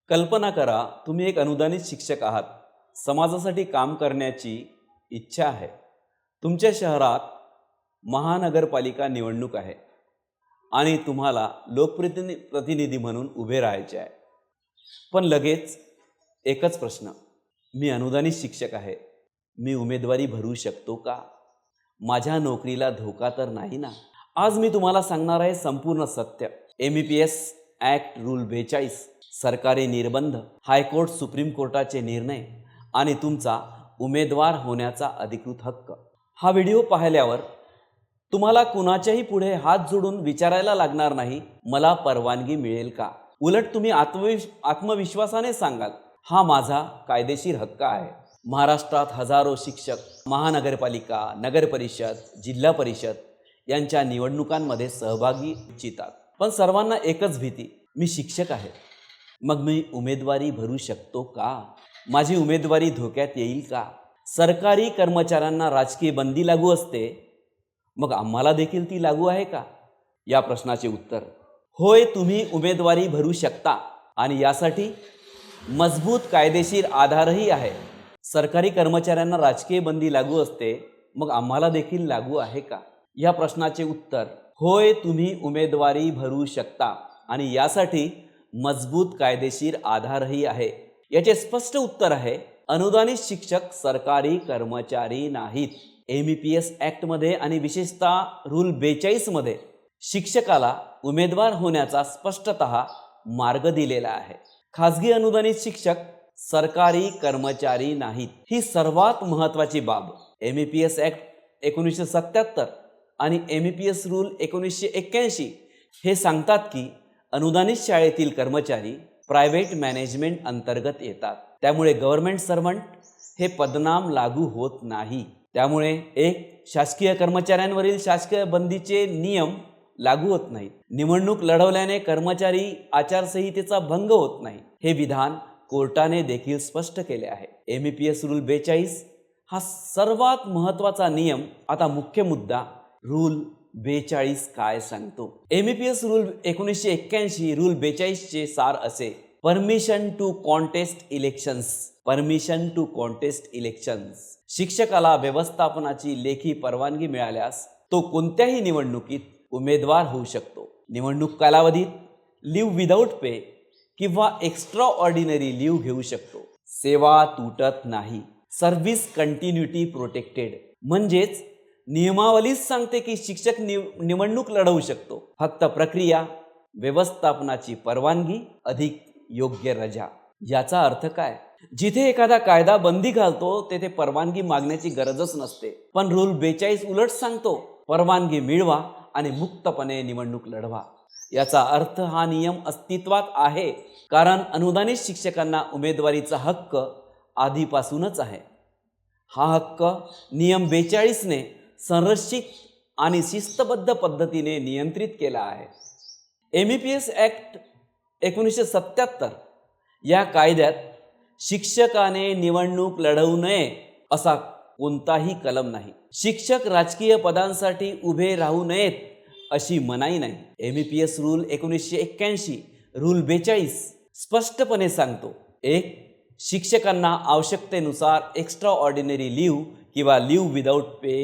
कल्पना करा, तुम्ही एक अनुदानित शिक्षक आहात. समाजासाठी काम करण्याची इच्छा आहे. तुमच्या शहरात महानगरपालिका निवडणूक आहे आणि तुम्हाला प्रतिनिधी म्हणून उभे राहायचे आहे. पण लगेच एकच प्रश्न, मी अनुदानित शिक्षक आहे. मी उमेदवारी भरू शकतो का? माझ्या नोकरीला धोका तर नाही ना? आज मी तुम्हाला सांगणार आहे संपूर्ण सत्य. MEPS ॲक्ट रूल 42, सरकारी निर्बंध, हायकोर्ट सुप्रीम कोर्टाचे निर्णय आणि तुमचा उमेदवार होण्याचा अधिकृत हक्क. हा व्हिडिओ पाहिल्यावर तुम्हाला कुणाच्याही पुढे हात जोडून विचारायला लागणार नाही, मला परवानगी मिळेल का? उलट तुम्ही आत्मविश्वासाने सांगाल, हा माझा कायदेशीर हक्क आहे. महाराष्ट्रात हजारो शिक्षक महानगरपालिका, नगर परिषद, जिल्हा परिषद यांच्या निवडणुकांमध्ये सहभागी इच्छितात. पण सर्वांना एकच भीती, मी शिक्षक आहे, मग मी उमेदवारी भरू शकतो का? माझी उमेदवारी धोक्यात येईल का? सरकारी कर्मचाऱ्यांना राजकीय बंदी लागू असते, मग आम्हाला देखील ती लागू आहे का? या प्रश्नाचे उत्तर होय, तुम्ही उमेदवारी भरू शकता आणि यासाठी मजबूत कायदेशीर आधारही आहे. सरकारी कर्मचाऱ्यांना राजकीय बंदी लागू असते, मग आम्हाला देखील लागू आहे का? या प्रश्नाचे उत्तर होय, तुम्ही उमेदवारी भरू शकता आणि यासाठी मजबूत कायदेशीर आधारही आहे. याचे स्पष्ट उत्तर आहे, अनुदानित शिक्षक सरकारी कर्मचारी नाहीत. MEPS ॲक्टमध्ये आणि विशेषतः रूल 42 मध्ये शिक्षकाला उमेदवार होण्याचा स्पष्टतः मार्ग दिलेला आहे. खाजगी अनुदानित शिक्षक सरकारी कर्मचारी नाहीत. ही सर्वात महत्त्वाची बाब. MEPS ॲक्ट 1977 आणि MEPS रूल 1981 हे सांगतात की अनुदानित शाळेतील कर्मचारी प्रायव्हेट मॅनेजमेंट अंतर्गत येतात. त्यामुळे गव्हर्नमेंट सर्वंट हे पदनाम लागू होत नाही. त्यामुळे शासकीय कर्मचाऱ्यांवरील शासकीय बंदीचे नियम लागू होत नाहीत. निवडणूक लढवल्याने कर्मचारी आचारसंहितेचा भंग होत नाही. हे विधान कोर्टाने देखील स्पष्ट केले आहे. MEPS रूल 42 हा सर्वात महत्त्वाचा नियम. आता मुख्य मुद्दा, रूल 42 काय सांगतो? MEPS रूल 1981 रूल 42 चे सार असे: परमिशन टू कॉन्टेस्ट इलेक्शन्स. शिक्षकाला व्यवस्थापनाची लेखी परवानगी मिळाल्यास तो कोणत्याही निवडणुकीत उमेदवार होऊ शकतो. निवडणूक कालावधीत लीव्ह विदाऊट पे किंवा एक्स्ट्रा ऑर्डिनरी लीव्ह घेऊ शकतो. सेवा तुटत नाही. Service continuity protected. म्हणजेच नियमावलीच सांगते की शिक्षक निवडणूक लढवू शकतो. फक्त प्रक्रिया, व्यवस्थापनाची परवानगी, अधिक योग्य रजा. याचा अर्थ काय? जिथे एखादा कायदा बंदी घालतो तेथे परवानगी मागण्याची गरजच नसते. पण रूल 42 उलट सांगतो, परवानगी मिळवा आणि मुक्तपणे निवडणूक लढवा. याचा अर्थ हा नियम अस्तित्वात आहे कारण अनुदानित शिक्षकांना उमेदवारीचा हक्क आधीपासूनच आहे. हा हक्क नियम 42 ने संरक्षित आणि शिस्तबद्ध पद्धतीने नियंत्रित केला आहे. MEPS ॲक्ट 1977 या कायद्यात शिक्षकाने निवडणूक लढवू नये असा कोणताही कलम नाही. शिक्षक राजकीय पदांसाठी उभे राहू नयेत अशी मनाई नाही. MEPS रूल 1981 रूल 42 स्पष्टपणे सांगतो, शिक्षकांना आवश्यकतेनुसार एक्स्ट्रा ऑर्डिनरी लीव्ह किंवा लीव्ह विदाऊट पे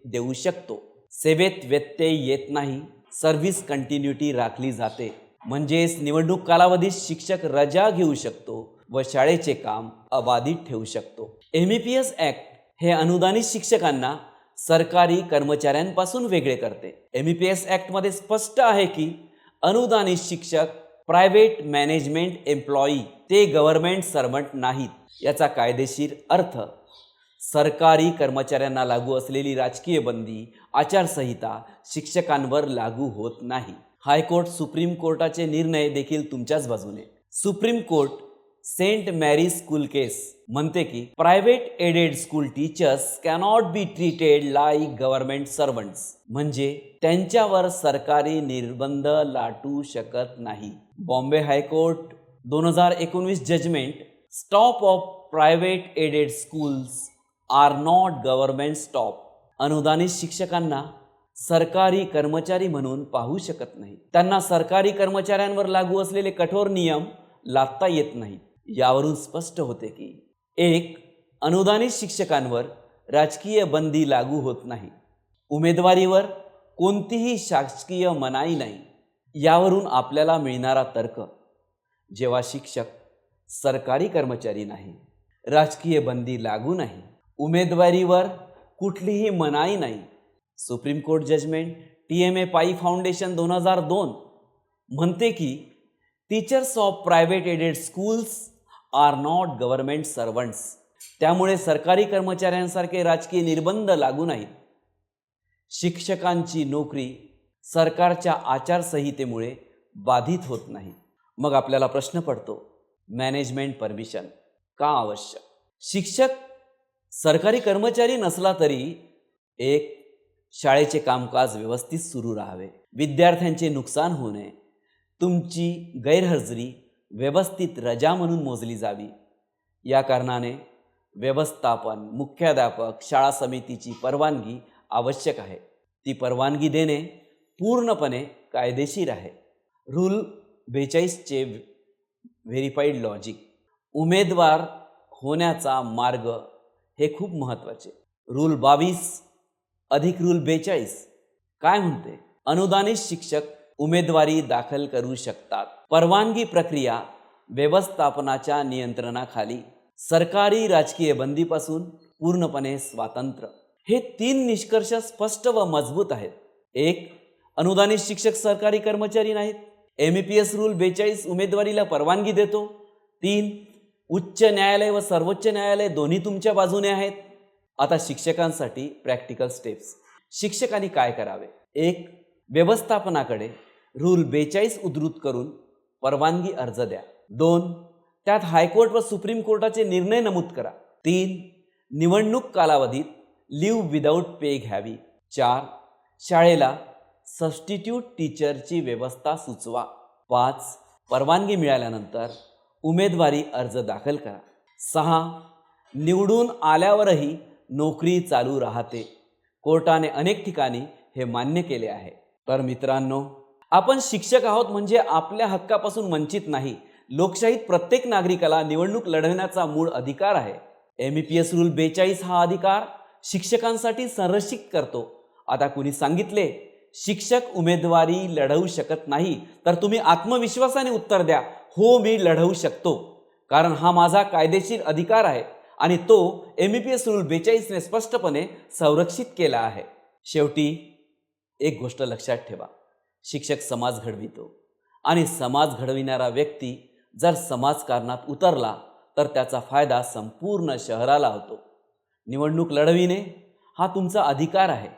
देऊ शकतो. सेवेत व्यत्यय येत नाही. सर्व्हिस कंटिन्युटी राखली जाते. म्हणजेच निवडणूक कालावधीत शिक्षक रजा घेऊ शकतो व शाळेचे काम अबाधित ठेवू शकतो. MEPS ॲक्ट हे अनुदानित शिक्षकांना सरकारी कर्मचाऱ्यांपासून वेगळे करते. MEPS ॲक्टमध्ये स्पष्ट आहे की अनुदानित शिक्षक प्रायव्हेट मॅनेजमेंट एम्प्लॉई, ते गव्हर्नमेंट सर्वंट नाहीत. याचा कायदेशीर अर्थ, सरकारी कर्मचाऱ्यांना लागू असलेली राजकीय बंदी, आचारसंहिता शिक्षकांवर लागू होत नाही. हायकोर्ट सुप्रीम कोर्टाचे निर्णय देखील तुमच्याच बाजूने. Supreme Court Saint Mary school case म्हणते की private aided school teachers cannot be treated like government servants. म्हणजे त्यांच्यावर सरकारी निर्बंध लाटू शकत नाही. Bombay High Court 2019 judgment, staff of private aided schools are not government staff. अनुदानित शिक्षकांना सरकारी कर्मचारी म्हणून पाहू शकत नाही. त्यांना सरकारी कर्मचाऱ्यांवर लागू असलेले कठोर नियम लादता येत नाहीत. यावरून स्पष्ट होते की 1. अनुदानित शिक्षकांवर राजकीय बंदी लागू होत नाही. उमेदवारीवर कोणतीही शासकीय मनाई नाही. यावरून आपल्याला मिळणारा तर्क, जेव्हा शिक्षक सरकारी कर्मचारी नाही, राजकीय बंदी लागू नाही, उमेदवारीवर कुठलीही मनाई नाही. Supreme Court judgment TMA Pai Foundation 2002 म्हणते की teachers of private aided schools are not government servants. त्यामुळे सरकारी कर्मचाऱ्यांसारखे राजकीय निर्बंध लागू नाहीत. शिक्षकांची नोकरी सरकारच्या आचारसंहितेमुळे बाधित होत नाही. मग आपल्याला प्रश्न पडतो, मॅनेजमेंट परमिशन का आवश्यक? शिक्षक सरकारी कर्मचारी नसला तरी 1. शाळेचे कामकाज व्यवस्थित सुरू राहावे, विद्यार्थ्यांचे नुकसान होऊ नये, तुमची गैरहजेरी व्यवस्थित रजा म्हणून मोजली जावी. या कारणाने व्यवस्थापन, मुख्याध्यापक, शाळा समितीची परवानगी आवश्यक आहे. ती परवानगी देणे पूर्णपणे कायदेशीर आहे. रूल 42चे व्हेरीफाईड लॉजिक, उमेदवार होण्याचा मार्ग, हे खूप महत्त्वाचे. रूल 22 अधिक रूल 42 काय म्हणते? अनुदानित शिक्षक उमेदवारी दाखल करू शकतात. परवानगी प्रक्रिया व्यवस्थापनाच्या नियंत्रणाखाली, सरकारी राजकीय बंदीपासून पूर्णपणे स्वातंत्र्य. हे 3 निष्कर्ष स्पष्ट व मजबूत आहेत. 1. अनुदानित शिक्षक सरकारी कर्मचारी नाहीत. MEPS रूल 42 उमेदवारीला परवानगी देतो. 3. उच्च न्यायालय व सर्वोच्च न्यायालय दोन्ही तुमच्या बाजूने आहेत. आता शिक्षकांसाठी प्रॅक्टिकल स्टेप्स. शिक्षकांनी काय करावे? 1. व्यवस्थापनाकडे रूल 42 उद्धृत करून परवानगी अर्ज द्या. 2. त्यात हायकोर्ट व सुप्रीम कोर्टाचे निर्णय नमूद करा. 3. निवडणूक कालावधीत लीव्ह विदाऊट पे घ्यावी. 4. शाळेला सबस्टिट्यूट टीचरची व्यवस्था सुचवा. 5. परवानगी मिळाल्यानंतर उमेदवारी अर्ज दाखल करा. 6. निवडून आल्यावरही नोकरी चालू राहते. कोर्टाने अनेक ठिकाणी हे मान्य केले आहे. तर मित्रांनो, आपण शिक्षक आहोत म्हणजे आपल्या हक्कापासून वंचित नाही. लोकशाहीत प्रत्येक नागरिकाला निवडणूक लढवण्याचा मूळ अधिकार आहे. MEPS रूल 42 हा अधिकार शिक्षकांसाठी संरक्षित करतो. आता कुणी सांगितले शिक्षक उमेदवारी लढवू शकत नाही, तर तुम्ही आत्मविश्वासाने उत्तर द्या, हो मी लढवू शकतो, कारण हा माझा कायदेशीर अधिकार आहे आणि तो MEPS रूल 42 ने स्पष्टपणे संरक्षित केला आहे. शेवटी एक गोष्ट लक्षात ठेवा, शिक्षक समाज घडवितो आणि समाज घडविणारा व्यक्ती जर समाजकारणात उतरला तर त्याचा फायदा संपूर्ण शहराला होतो. निवडणूक लढविणे हा तुमचा अधिकार आहे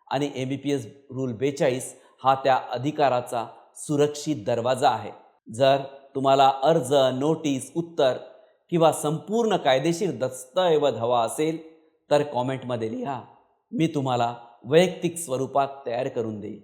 आणि MEPS रूल 42 हा त्या अधिकाराचा सुरक्षित दरवाजा आहे. जर तुम्हाला अर्ज, नोटीस, उत्तर किंवा संपूर्ण कायदेशीर दस्तऐवज हवा असेल तर कॉमेंटमध्ये लिहा. मी तुम्हाला वैयक्तिक स्वरूपात तयार करून देईन.